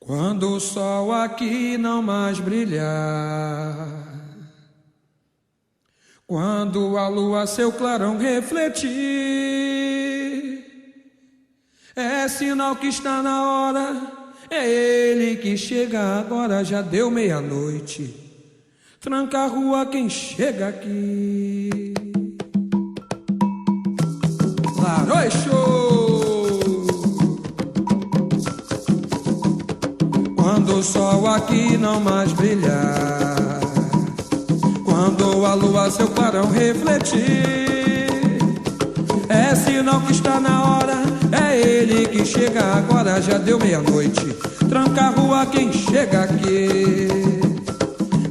Quando o sol aqui não mais brilhar, quando a lua seu clarão refletir, é sinal que está na hora, é ele que chega agora. Já deu meia-noite, tranca a rua quem chega aqui. Laroi show! Quando o sol aqui não mais brilhar, quando a lua seu clarão refletir, é sinal que está na hora, é ele que chega agora. Já deu meia-noite, tranca a rua quem chega aqui.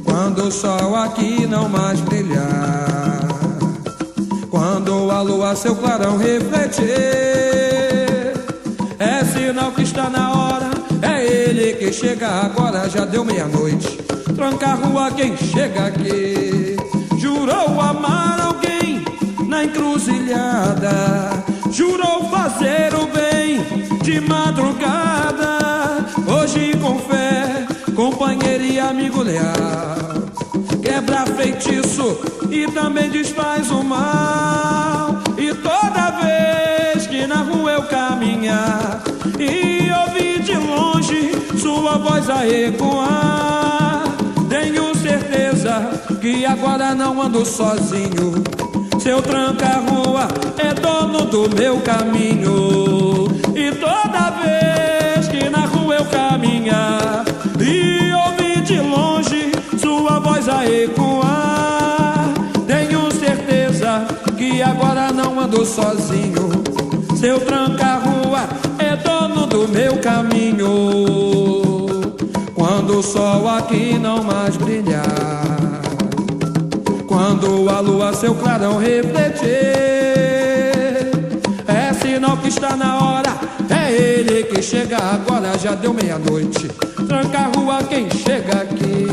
Quando o sol aqui não mais brilhar, quando a lua seu clarão refletir, é sinal que está na hora, é ele que chega agora. Já deu meia-noite, tranca a rua quem chega aqui. Jurou amar alguém na encruzilhada, jurou fazer o bem de madrugada. Hoje com fé, companheiro e amigo leal, quebra feitiço e também desfaz o mal. E toda vez que na rua eu caminhar e ouvir de longe sua voz a ecoar, tenho certeza que agora não ando sozinho. Seu tranca-rua é dono do meu caminho. E toda vez que na rua eu caminhar e ouvir de longe sua voz a ecoar, tenho certeza que agora não ando sozinho. Seu tranca-rua é dono do meu caminho. Quando o sol aqui não mais brilhar, quando a lua seu clarão refletir, é sinal que está na hora, é ele que chega agora. Já deu meia-noite, tranca a rua quem chega aqui.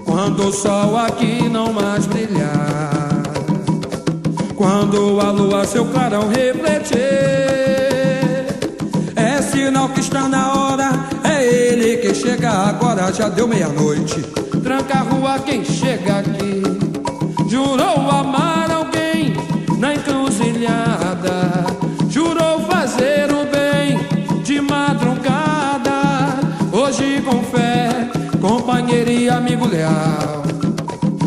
Quando o sol aqui não mais brilhar, quando a lua seu clarão refletir, é sinal que está na hora, é ele que chega agora. Já deu meia-noite, tranca a rua quem chega aqui. Jurou amar alguém na encruzilhada, jurou fazer o bem de madrugada. Hoje com fé, companheiro e amigo leal,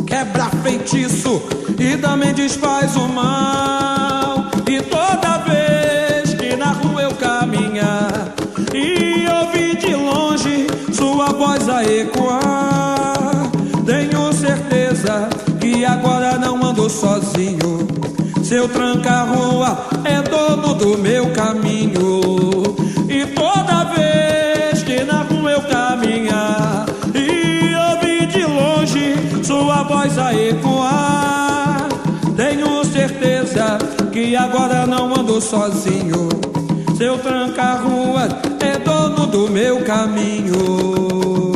quebra feitiço e também desfaz o mal. E toda vez que na rua eu caminhar e ouvir de longe sua voz a ecoar, tenho certeza que agora não ando sozinho. Seu tranca-rua é dono do meu caminho. E toda vez que na rua eu caminhar e ouvir de longe sua voz a ecoar, tenho certeza que agora não ando sozinho. Seu tranca-rua é dono do meu caminho.